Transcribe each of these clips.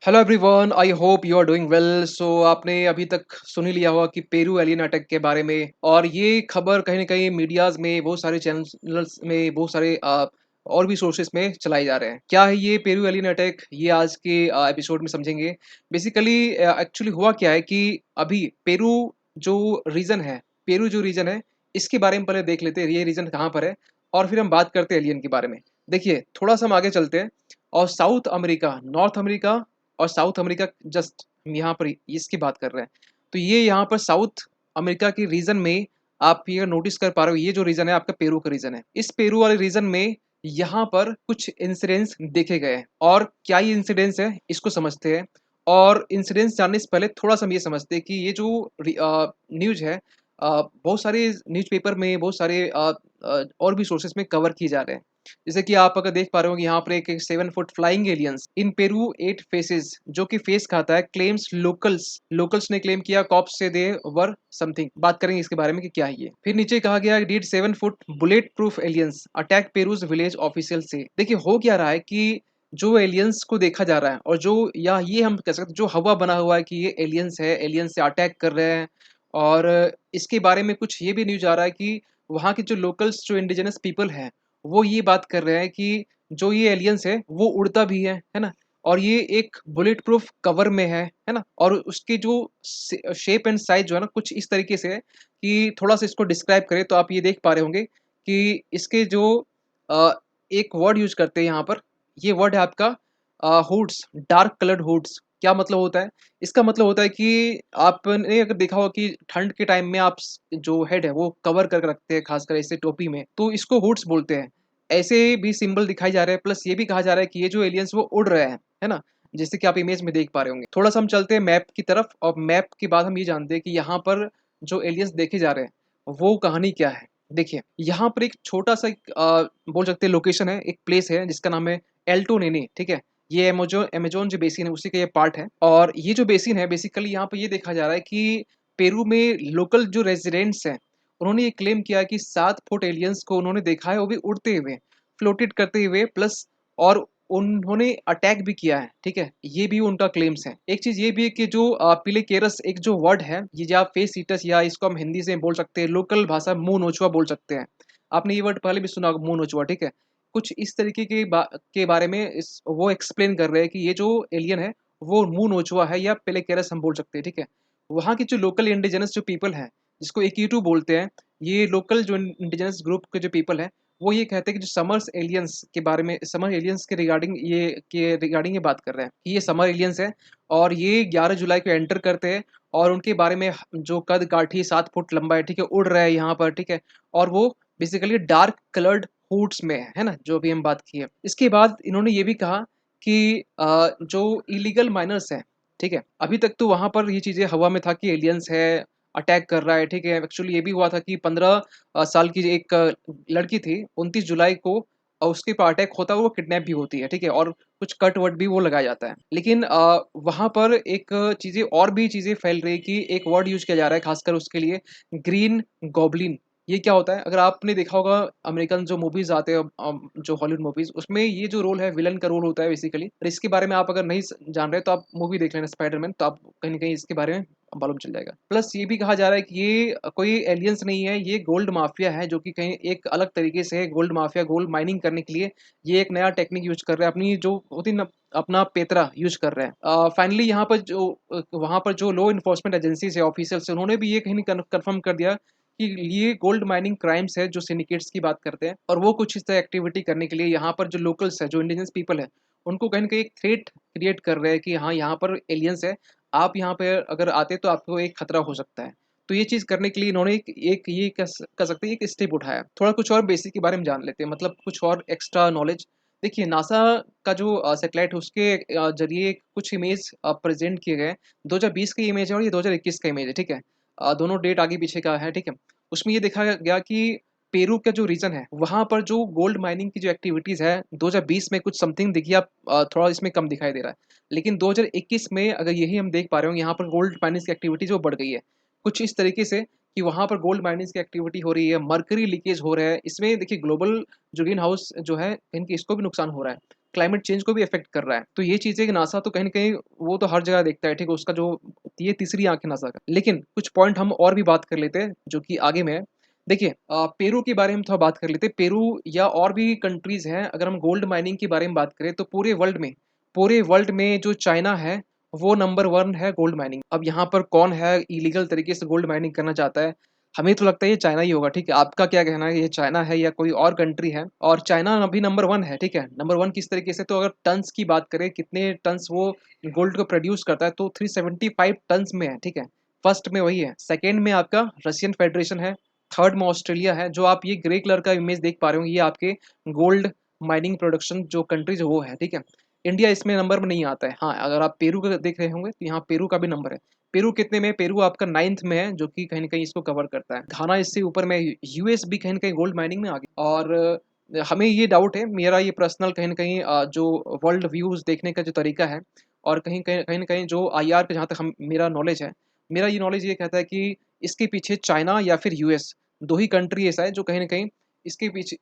Hello everyone, I hope you are doing well. So आपने अभी तक सुन ही लिया होगा कि पेरू एलियन अटैक के बारे में। और ये खबर कहीं न कहीं मीडियाज़ में, बहुत सारे चैनल्स में, बहुत सारे और भी सोर्सेज़ में चलाए जा रहे हैं। क्या है ये पेरू एलियन अटैक? ये आज के एपिसोड में समझेंगे। बेसिकली एक्चुअली हुआ क्या है कि अभी पेरू जो रीजन है, इसके बारे में पहले देख लेते हैं, ये रीजन कहाँ पर है, और फिर हम बात करते हैं एलियन के बारे में। देखिए, थोड़ा-सा हम आगे चलते हैं और साउथ अमेरिका, नॉर्थ अमेरिका और साउथ अमेरिका, जस्ट हम यहाँ पर इसकी बात कर रहे हैं। तो ये यहाँ पर साउथ अमेरिका के रीजन में आप ये नोटिस कर पा रहे हो, ये जो रीजन है आपका पेरू का रीजन है। इस पेरू वाले रीजन में यहाँ पर कुछ इंसिडेंट्स देखे गए हैं। और क्या ये इंसिडेंट्स है, इसको समझते हैं। और इंसिडेंट्स जानने से पहले थोड़ा सा हम ये समझते हैं कि ये जो न्यूज है, बहुत सारे न्यूज़पेपर में, बहुत सारे और भी सोर्सेस में कवर किए जा रहे हैं। जैसे कि आप अगर देख पा रहे हो कि यहाँ पर एक 7 फुट फ्लाइंग एलियंस इन पेरू 8 फेसेस, जो कि फेस खाता है, क्लेम्स लोकल्स लोकल्स ने क्लेम किया कॉप्स से दे वर समथिंग। बात करेंगे इसके बारे में कि क्या है ये। फिर नीचे कहा गया did 7 foot bulletproof aliens attack Peru's village official से। देखिए, हो क्या रहा है कि जो एलियंस को देखा जा रहा है, और जो या ये हम कह सकते हैं जो हवा बना हुआ है कि ये एलियंस है, एलियंस से अटैक कर रहे हैं। और इसके बारे में कुछ ये भी न्यूज आ रहा है कि वहाँ के जो लोकल्स, जो इंडिजिनस पीपल हैं, वो ये बात कर रहे हैं कि जो ये एलियंस है वो उड़ता भी है ना? और ये एक बुलेट प्रूफ कवर में है ना? और उसकी जो शेप एंड साइज जो है ना, कुछ इस तरीके से है कि थोड़ा सा इसको डिस्क्राइब करें तो आप ये देख पा रहे होंगे कि इसके जो अ, एक वर्ड यूज करते हैं यहाँ पर। ये वर्ड है आपका हुड्स, डार्क कलर्ड हुड्स। क्या मतलब होता है? इसका मतलब होता है कि आपने अगर देखा होगा कि ठंड के टाइम में आप जो हेड है वो कवर करके रखते हैं, खासकर ऐसे टोपी में, तो इसको हुड्स बोलते हैं। ऐसे भी सिंबल दिखाई जा रहे हैं, प्लस ये भी कहा जा रहा है कि ये जो एलियंस वो उड़ रहे हैं, है ना? जैसे कि आप इमेज में देख पा रहे होंगे। थोड़ा सा हम चलते हैं मैप की तरफ, और मैप के बाद हम ये जानते हैं कि यहाँ पर जो एलियंस देखे जा रहे हैं वो कहानी क्या है। देखिए, यहाँ पर एक छोटा सा बोल सकते हैं लोकेशन है, एक प्लेस है जिसका नाम है एल्टो नेनी, ठीक है? ये अमेज़न जो बेसिन है उसी का ये पार्ट है। और ये जो बेसिन है, बेसिकली यहाँ पे ये देखा जा रहा है कि पेरू में लोकल जो रेज़िडेंट्स हैं, उन्होंने ये क्लेम किया कि 7 फुट एलियंस को उन्होंने देखा है, वो भी उड़ते हुए, फ्लोटेट करते हुए, प्लस और उन्होंने अटैक भी किया है, ठीक है? ये भी उनका क्लेम्स है। एक चीज़ ये भी है कि जो पिलेकेरस एक जो वर्ड है, ये जो आप फेस ईटर्स, या इसको हम हिंदी से बोल सकते हैं, लोकल भाषा मुँह नोचुआ बोल सकते हैं। आपने ये वर्ड पहले भी सुना होगा, मुँह नोचुआ, ठीक है? कुछ इस तरीके के बारे में इस वो एक्सप्लेन कर रहे हैं कि ये जो एलियन है वो मुंह नोचुआ है, या पेलेकेरस हम बोल सकते हैं, ठीक है? वहाँ के जो लोकल इंडिजिनस जो पीपल हैं, जिसको एकीटू बोलते हैं, ये लोकल जो इंडिजिनस ग्रुप के जो पीपल हैं, वो ये कहते हैं कि जो समर्स एलियंस के बारे में, समर एलियंस के रिगार्डिंग ये बात कर रहे हैं कि ये समर एलियंस है, और ये 11 जुलाई को एंटर करते हैं। और उनके बारे में जो कद काठी 7 फुट लंबा है, ठीक है, उड़ रहा है यहाँ पर, ठीक है? और वो बेसिकली डार्क कलर्ड हुड्स में है ना? जो अभी हम बात की है। इसके बाद इन्होंने ये भी कहा कि जो इलीगल माइनर्स हैं, ठीक है? अभी तक तो वहाँ पर ये चीज़ें हवा में था कि एलियंस है, अटैक कर रहा है, ठीक है? एक्चुअली ये भी हुआ था कि 15 साल की एक लड़की थी, 29 जुलाई को उसके ऊपर अटैक होता है, वो किडनैप भी होती है, ठीक है? और कुछ कट-वट भी वो लगाया जाता है। लेकिन वहाँ पर एक चीज़ें और भी चीज़ें फैल रही है कि एक वर्ड यूज़ किया जा रहा है खासकर उसके लिए, ग्रीन गॉब्लिन। ये क्या होता है? अगर आपने देखा होगा अमेरिकन जो मूवीज़ आते हैं, जो हॉलीवुड मूवीज़, उसमें ये जो रोल है विलेन का रोल होता है बेसिकली। और इसके बारे में आप अगर नहीं जान रहे तो आप मूवी देख लेना स्पाइडरमैन, तो आप कहीं न कहीं इसके बारे में मालूम चल जाएगा। प्लस ये भी कहा जा रहा है कि ये कोई एलियंस नहीं है, ये गोल्ड माफिया है, जो कि कहीं एक अलग तरीके से गोल्ड माफिया, गोल्ड माइनिंग करने के लिए ये एक नया टेक्निक यूज़ कर रहा है, अपनी जो होती है ना, अपना पेतरा यूज़ कर रहे हैं। फाइनली यहाँ पर जो वहाँ पर जो लॉ एनफोर्समेंट एजेंसीज़ है, ऑफिसर्स हैं, उन्होंने भी ये कहीं न कन्फर्म कर दिया कि ये गोल्ड माइनिंग क्राइम्स है, जो सिंडिकेट्स की बात करते हैं, और वो कुछ इस तरह एक्टिविटी करने के लिए यहाँ पर जो लोकल्स है, जो इंडिजिनस पीपल है, उनको कहीं न कहीं एक थ्रेट क्रिएट कर रहे हैं कि हाँ, यहाँ पर एलियंस है, आप यहाँ पे अगर आते तो आपको एक खतरा हो सकता है। तो ये चीज़ करने के लिए इन्होंने एक एक ये कह सकते हैं एक स्टेप उठाया। थोड़ा कुछ और बेसिक के बारे में जान लेते हैं, मतलब कुछ और एक्स्ट्रा नॉलेज। देखिए, नासा का जो सैटेलाइट है, उसके ज़रिए कुछ इमेज प्रेज़ेंट किए गए हैं। 2020 की इमेज है और ये 2021 का इमेज है, ठीक है? दोनों डेट आगे-पीछे का है, ठीक है? उसमें ये देखा गया कि पेरू का जो रीजन है, वहाँ पर जो गोल्ड माइनिंग की जो एक्टिविटीज़ है, 2020 में कुछ समथिंग दिखी, अब थोड़ा इसमें कम दिखाई दे रहा है। लेकिन 2021 में अगर यही हम देख पा रहे हो, यहाँ पर गोल्ड माइनिंग की एक्टिविटीज़ वो बढ़ गई है। कुछ इस तरीके से कि वहाँ पर गोल्ड माइनिंग की एक्टिविटी हो रही है, मर्करी लीकेज हो रहा है। इसमें देखिए, ग्लोबल जो ग्रीन हाउस जो है, इनकी इसको भी नुकसान हो रहा है। क्लाइमेट चेंज को भी इफेक्ट कर रहा है। तो ये चीज़ें कि नासा तो कहीं न कहीं वो तो हर जगह देखता है, ठीक है? उसका जो ये तीसरी आँख है नासा का। लेकिन कुछ पॉइंट हम और भी बात कर लेते हैं जो कि आगे में है। देखिए पेरू के बारे में थोड़ा बात कर लेते हैं। पेरू या और भी कंट्रीज़ हैं, अगर हम गोल्ड माइनिंग के बारे में बात करें तो पूरे वर्ल्ड में जो चाइना है, वो नंबर 1 है गोल्ड माइनिंग। अब यहाँ पर कौन है इलीगल तरीके से गोल्ड माइनिंग करना चाहता है? हमें तो लगता है ये चाइना ही होगा, ठीक है? आपका क्या कहना है, ये चाइना है या कोई और कंट्री है? और चाइना अभी नंबर 1 है, ठीक है? नंबर 1 किस तरीके से, तो अगर टन्स की बात करें, कितने टन्स वो गोल्ड को प्रोड्यूस करता है, तो 375 टन्स में है, ठीक है? फर्स्ट में वही है। सेकंड में आपका रशियन फेडरेशन है। थर्ड में ऑस्ट्रेलिया है। जो आप ये ग्रे कलर का इमेज देख पा रहे हो, ये आपके गोल्ड माइनिंग प्रोडक्शन जो कंट्रीज वो है, ठीक है? इंडिया इसमें नंबर में नहीं आता है। हाँ, अगर आप पेरू का देख रहे होंगे तो यहाँ पेरू का भी नंबर है। पेरू कितने में है? पेरू आपका 9th में है, जो कि कहीं न कहीं इसको कवर करता है। घाना इससे ऊपर में है। यूएस भी कहीं न कहीं गोल्ड माइनिंग में आ गया। और हमें ये डाउट है, मेरा ये पर्सनल कहीं न कहीं जो वर्ल्ड व्यूज़ देखने का जो तरीका है, और कहीं न कहीं जो आईआर पे जहाँ तक हम मेरा नॉलेज है, मेरा ये नॉलेज ये कहता है कि इसके पीछे चाइना या फिर यूएस 2 ही कंट्री ऐसा है जो कहीं न कहीं इसके पीछे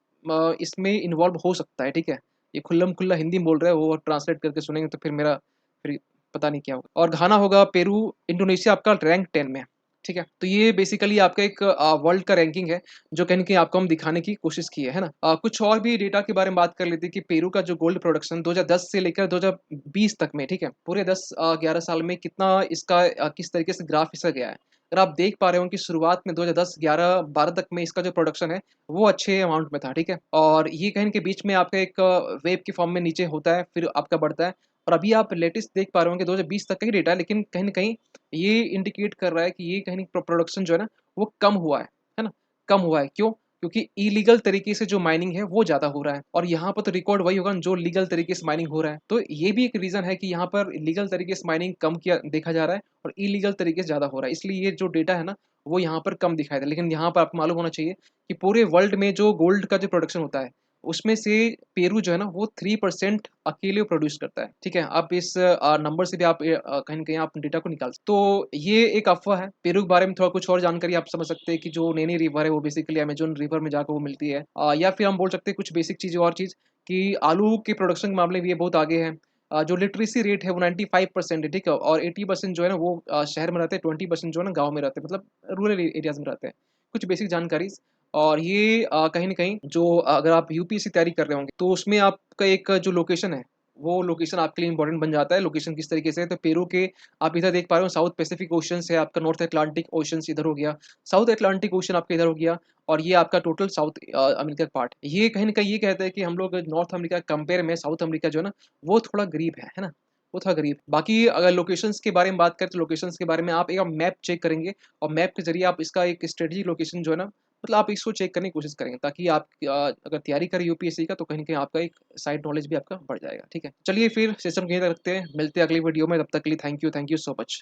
इसमें इन्वॉल्व हो सकता है, ठीक है? ये खुल्लम-खुल्ला हिंदी में बोल रहा है, वो ट्रांसलेट करके सुनेंगे तो फिर पता नहीं क्या होगा। और घाना होगा, पेरू, इंडोनेशिया आपका रैंक 10 में है, ठीक है? तो ये बेसिकली आपका एक वर्ल्ड का रैंकिंग है, जो कहीं न कहीं आपको हम दिखाने की कोशिश की है ना? कुछ और भी डेटा के बारे में बात कर लेते हैं कि पेरू का जो गोल्ड प्रोडक्शन 2010 से लेकर 2020 तक में, ठीक है? पूरे 11 साल में कितना इसका किस तरीके से ग्राफ इसका गया है। अगर आप देख पा रहे हो कि शुरुआत में 2010, 11, 12 तक में इसका जो प्रोडक्शन है, वो अच्छे अमाउंट में था, ठीक है? और ये कहीं न कहीं बीच में आपका एक वेव के फॉर्म में नीचे होता है, फिर आपका बढ़ता है। और अभी आप लेटेस्ट देख पा रहे होंगे 2020 तक का ही डेटा है, लेकिन कहीं न कहीं ये इंडिकेट कर रहा है कि ये कहीं न प्रोडक्शन जो है ना, वो कम हुआ है ना? कम हुआ है, क्यों? क्योंकि इलीगल तरीके से जो माइनिंग है, वो ज़्यादा हो रहा है, और यहाँ पर तो रिकॉर्ड वही होगा जो लीगल तरीके से माइनिंग हो रहा है। तो ये भी एक रीज़न है कि यहाँ पर लीगल तरीके से माइनिंग कम किया देखा जा रहा है, और इलीगल तरीके से ज़्यादा हो रहा है। इसलिए ये जो डेटा है ना, वो यहाँ पर कम दिखाई दे, लेकिन यहाँ पर आपको मालूम होना चाहिए कि पूरे वर्ल्ड में जो गोल्ड का जो प्रोडक्शन होता है, उसमें से पेरू जो है ना, वो 3% अकेले प्रोड्यूस करता है, ठीक है? आप इस नंबर से भी आप कहीं न कहीं आप डेटा को निकाल सकते। तो ये एक अफ़वाह है। पेरू के बारे में थोड़ा कुछ और जानकारी आप समझ सकते हैं कि जो नैनी रिवर है, वो बेसिकली अमेज़न रिवर में जाकर वो मिलती है। या फिर हम बोल सकते हैं कुछ बेसिक चीज़ें और चीज़, कि आलू के प्रोडक्शन के मामले में ये बहुत आगे है। जो लिटरेसी रेट है वो 95% है, ठीक है? और 80% जो है ना, वो शहर में रहते हैं, 20% जो है ना, गाँव में रहते हैं, मतलब रूरल एरियाज़ में रहते हैं। कुछ बेसिक जानकारीज़। और ये कहीं न कहीं जो अगर आप यूपीएससी तैयारी कर रहे होंगे, तो उसमें आपका एक जो लोकेशन है, वो लोकेशन आपके लिए इम्पोर्टेंट बन जाता है। लोकेशन किस तरीके से है, तो पेरू के आप इधर देख पा रहे हो, साउथ पैसिफिक ओशियंस है, आपका नॉर्थ अटलांटिक ओशियंस इधर हो गया, साउथ अटलांटिक ओशन आपका इधर हो गया, और ये आपका टोटल साउथ अमेरिका का पार्ट। ये कहीं न कहीं ये कहता है कि हम लोग नॉर्थ अमेरिका कंपेयर में साउथ अमेरिका जो है ना, वो थोड़ा गरीब है ना? वो थोड़ा गरीब। बाकी अगर लोकेशंस के बारे में बात करें, तो लोकेशंस के बारे में आप एक मैप चेक करेंगे, और मैप के ज़रिए आप इसका एक स्ट्रेटेजिक लोकेशन जो है ना, मतलब आप इसको चेक करने की कोशिश करेंगे, ताकि आप अगर तैयारी करें यूपीएससी का, तो कहीं न कहीं आपका एक साइड नॉलेज भी आपका बढ़ जाएगा, ठीक है? चलिए फिर सेशन को यहीं तक रखते हैं, मिलते हैं अगली वीडियो में, तब तक के लिए थैंक यू सो मच।